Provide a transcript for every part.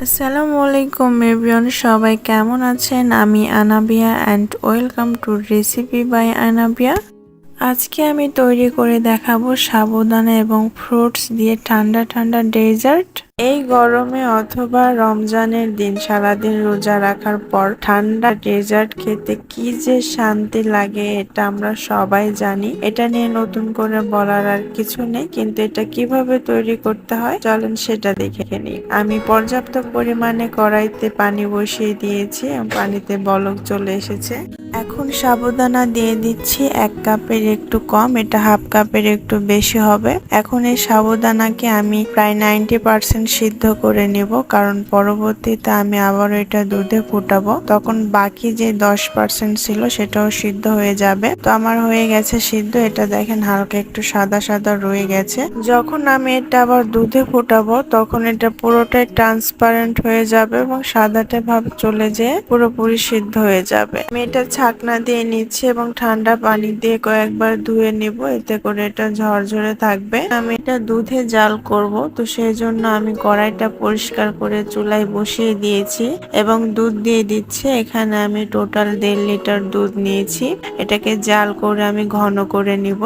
আসসালামু আলাইকুম এভরিওয়ান, সবাই কেমন আছেন? আমি Anabia and welcome to recipe by Anabia. আজকে আমি তৈরি করে দেখাবো সাবুদানা এবং ফ্রুটস দিয়ে ঠান্ডা ঠান্ডা ডেজার্ট। এই গরমে অথবা রমজানের দিন সারাদিন রোজা রাখার পর ঠান্ডা ডেজার্ট খেতে কি যে শান্তি লাগে এটা আমরা সবাই জানি। এটা নিয়ে নতুন করে বলার আর কিছু নেই, কিন্তু এটা কিভাবে তৈরি করতে হয় চলেন সেটা দেখে নিই। আমি পর্যাপ্ত পরিমাণে কড়াইতে পানি বসিয়ে দিয়েছি এবং পানিতে বলক চলে এসেছে। এখন সাবুদানা দিয়ে দিচ্ছি 1 কাপের একটু কম, এটা হাফ কাপের একটু বেশি হবে। এখন এই সাবুদানাকে আমি প্রায় 90% সিদ্ধ করে নিব, কারণ পরবর্তীতে আমি আবারও এটা দুধে ফুটাবো, তখন বাকি যে 10% ছিল সেটাও সিদ্ধ হয়ে যাবে। তো আমার হয়ে গেছে সিদ্ধ, এটা দেখেন হালকা একটু সাদা সাদা রয়ে গেছে। যখন আমি এটা আবার দুধে ফুটাবো তখন এটা পুরোটাই ট্রান্সপারেন্ট হয়ে যাবে এবং সাদাটে ভাব চলে যেয়ে পুরোপুরি সিদ্ধ হয়ে যাবে। আমি এটা ছাকনা দিয়ে নিচ্ছি এবং ঠান্ডা পানি দিয়ে কয়েকবার ধুয়ে নিব, এতে করে এটা ঝরঝরে থাকবে। আমি এটা দুধে জাল করব, তো সেই জন্য আমি কড়াইটা পরিষ্কার করে চুলায় বসিয়ে দিয়েছি এবং দুধ দিয়ে দিচ্ছি। এখানে আমি টোটাল 1.5 লিটার দুধ নিয়েছি। এটাকে জাল করে আমি ঘন করে নিব।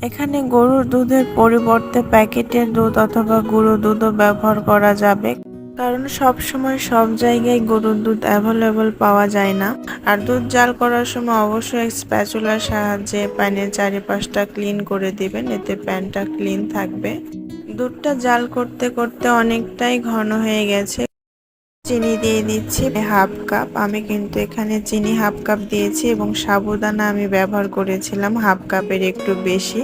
এখানে গরুর দুধের পরিবর্তে প্যাকেটের দুধ অথবা গুঁড়ো দুধও ব্যবহার করা যাবে, কারণ সব সময় সব জায়গায় গরুর দুধ অ্যাভেলেবল পাওয়া যায় না। আর দুধ জাল করার সময় অবশ্যই স্প্যাচুলার সাহায্যে প্যানের চারিপাশটা ক্লিন করে দিবেন, এতে প্যানটা ক্লিন থাকবে। দুধটা জাল করতে করতে অনেকটাই ঘন হয়ে গেছে। চিনি দিয়ে দিচ্ছি হাফ কাপ। আমি কিন্তু এখানে চিনি হাফ কাপ দিয়েছি এবং সাবুদানা আমি ব্যবহার করেছিলাম হাফ কাপের একটু বেশি।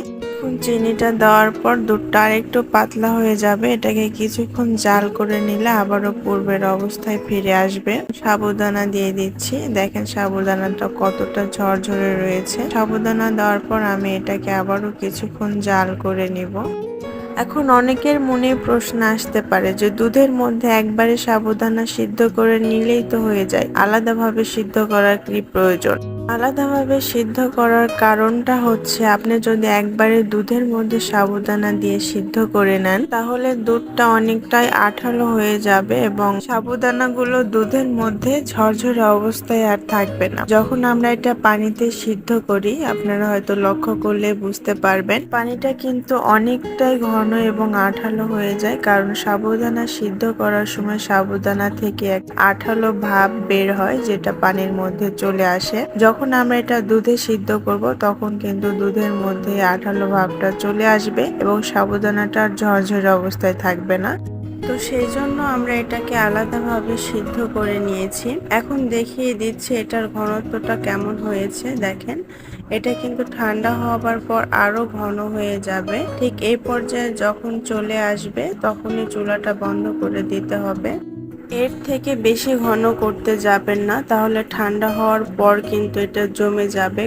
চিনিটা দেওয়ার পর দুধটা আর একটু পাতলা হয়ে যাবে। এটাকে কিছুক্ষণ জাল করে নিলে আবারও পূর্বের অবস্থায় ফিরে আসবে। সাবুদানা দিয়ে দিচ্ছি, দেখেন সাবুদানাটা কতটা ঝরঝরে রয়েছে। সাবুদানা দেওয়ার পর আমি এটাকে আবারও কিছুক্ষণ জাল করে নিব। এখন অনেকের মনে প্রশ্ন আসতে পারে যে দুধের মধ্যে একবারে সাবুদানা সিদ্ধ করে নিলেই তো হয়ে যায়, আলাদাভাবে সিদ্ধ করার কি প্রয়োজন? আলাদাভাবে সিদ্ধ করার কারণটা হচ্ছে, আপনি যদি একবারে দুধের মধ্যে সাবুদানা দিয়ে সিদ্ধ করে নেন তাহলে দুধটা অনেকটাই আঠালো হয়ে যাবে এবং সাবুদানাগুলো দুধের মধ্যে ঝরঝরে অবস্থায় আর থাকবে না। যখন আমরা এটা পানিতে সিদ্ধ করি, আপনারা হয়তো লক্ষ্য করলে বুঝতে পারবেন পানিটা কিন্তু অনেকটাই ঘন এবং আঠালো হয়ে যায়, কারণ সাবুদানা সিদ্ধ করার সময় সাবুদানা থেকে এক আঠালো ভাব বের হয় যেটা পানির মধ্যে চলে আসে। যখন আমরা এটা দুধে সিদ্ধ করব তখন কিন্তু দুধের মধ্যে আঠালো ভাবটা চলে আসবে এবং সাবুদানাটা আর ঝরঝরে অবস্থায় থাকবে না। তো সেই জন্য আমরা এটাকে আলাদাভাবে সিদ্ধ করে নিয়েছি। এখন দেখিয়ে দিচ্ছি এটার ঘনত্বটা কেমন হয়েছে। দেখেন এটা কিন্তু ঠান্ডা হওয়ার পর আরো ঘন হয়ে যাবে। ঠিক এই পর্যায়ে যখন চলে আসবে তখনই চুলাটা বন্ধ করে দিতে হবে। এর থেকে বেশি ঘন করতে যাবেন না, তাহলে ঠান্ডা হওয়ার পর কিন্তু এটা জমে যাবে।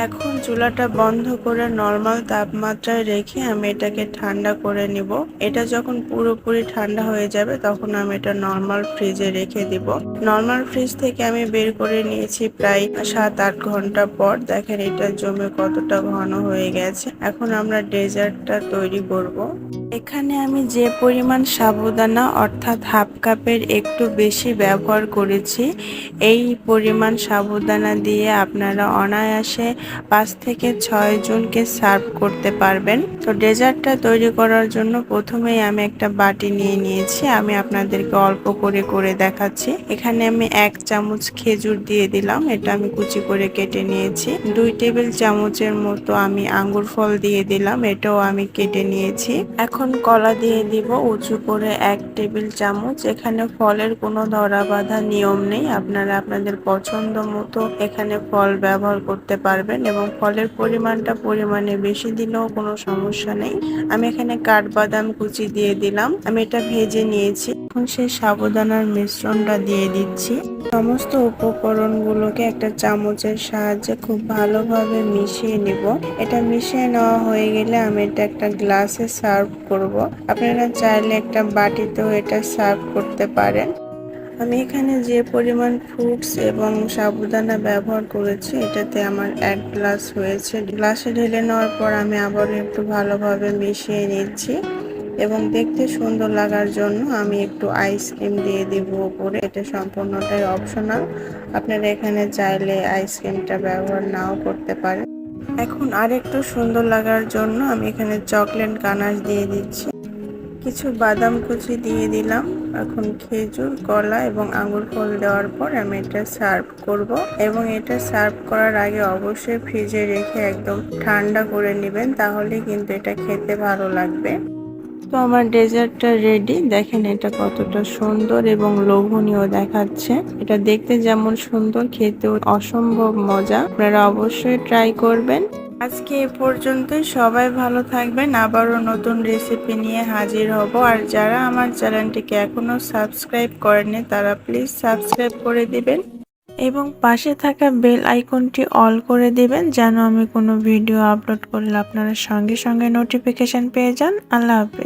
এখন চুলাটা বন্ধ করে নর্মাল তাপমাত্রায় রেখে আমি এটাকে ঠান্ডা করে নিব। এটা যখন পুরোপুরি ঠান্ডা হয়ে যাবে তখন আমি এটা নর্মাল ফ্রিজে রেখে দিব। নর্মাল ফ্রিজ থেকে আমি বের করে নিয়েছি প্রায় 7-8 ঘন্টা পর। দেখেন এটা জমে কতটা ঘন হয়ে গেছে। এখন আমরা ডেজার্টটা তৈরি করব। এখানে আমি যে পরিমাণ সাবুদানা অর্থাৎ হাফ কাপের একটু বেশি ব্যবহার করেছি, এই পরিমাণ সাবুদানা দিয়ে আপনারা অনায়াসে 5 থেকে 6 জনকে সার্ভ করতে পারবেন। তো ডেজার্টটা তৈরি করার জন্য প্রথমেই আমি একটা বাটি নিয়ে নিয়েছি। আমি আপনাদেরকে অল্প করে করে দেখাচ্ছি। এখানে আমি 1 চামচ খেজুর দিয়ে দিলাম, এটা আমি কুচি করে কেটে নিয়েছি। 2 টেবিল চামচের মতো আমি আঙ্গুর ফল দিয়ে দিলাম, এটাও আমি কেটে নিয়েছি। এখন কলা দিয়ে দিব উঁচু করে 1 টেবিল চামচ। এখানে ফলের কোনো ধরা বাঁধা নিয়ম নেই, আপনারা আপনাদের পছন্দ মতো এখানে ফল ব্যবহার করতে পারবেন এবং ফলের পরিমাণে বেশি দিলেও কোনো সমস্যা নেই। আমি এখানে কাঠবাদাম কুচি দিয়ে দিলাম, আমি এটা ভেজে নিয়েছি। এখন সেই সাবুদানার মিশ্রণটা দিয়ে দিচ্ছি। সমস্ত উপকরণগুলোকে একটা চামচের সাহায্যে খুব ভালোভাবে মিশিয়ে নিব। এটা মিশিয়ে নেওয়া হয়ে গেলে আমি এটা একটা গ্লাসে সার্ভ করব। আপনারা চাইলে একটা বাটিতেও এটা সার্ভ করতে পারেন। আমি এখানে যে পরিমাণ ফ্রুটস এবং সাবুদানা ব্যবহার করেছি এটাতে আমার 1 গ্লাস হয়েছে। গ্লাসে ঢেলে নেওয়ার পর আমি আবারও একটু ভালোভাবে মিশিয়ে নিচ্ছি এবং দেখতে সুন্দর লাগার জন্য আমি একটু আইসক্রিম দিয়ে দিব উপরে। এটা সম্পূর্ণটাই অপশনাল, আপনারা এখানে চাইলে আইসক্রিমটা ব্যবহার নাও করতে পারেন। এখন আরেকটু সুন্দর লাগার জন্য আমি এখানে চকলেট গানাশ দিয়ে দিচ্ছি, কিছু বাদাম কুচি দিয়ে দিলাম। এখন খেজুর, কলা এবং আঙুর ফল দেওয়ার পর আমি এটা সার্ভ করব। এবং এটা সার্ভ করার আগে অবশ্যই ফ্রিজে রেখে একদম ঠান্ডা করে নেবেন, তাহলে কিন্তু এটা খেতে ভালো লাগবে। তো আমার ডেজার্টটা রেডি, দেখেন এটা কতটা সুন্দর এবং লোভনীয় দেখাচ্ছে। এটা দেখতে যেমন সুন্দর, খেতেও অসম্ভব মজা। আপনারা অবশ্যই ট্রাই করবেন। আজকে এ পর্যন্তই, সবাই ভালো থাকবেন। আবারও নতুন রেসিপি নিয়ে হাজির হব। আর যারা আমার চ্যানেলটিকে এখনো সাবস্ক্রাইব করেননি তারা প্লিজ সাবস্ক্রাইব করে দিবেন এবং পাশে থাকা বেল আইকনটি অল করে দিবেন, যেন আমি কোনো ভিডিও আপলোড করলে আপনারা সঙ্গে সঙ্গে নোটিফিকেশন পেয়ে যান। আল্লাহ হাফেজ।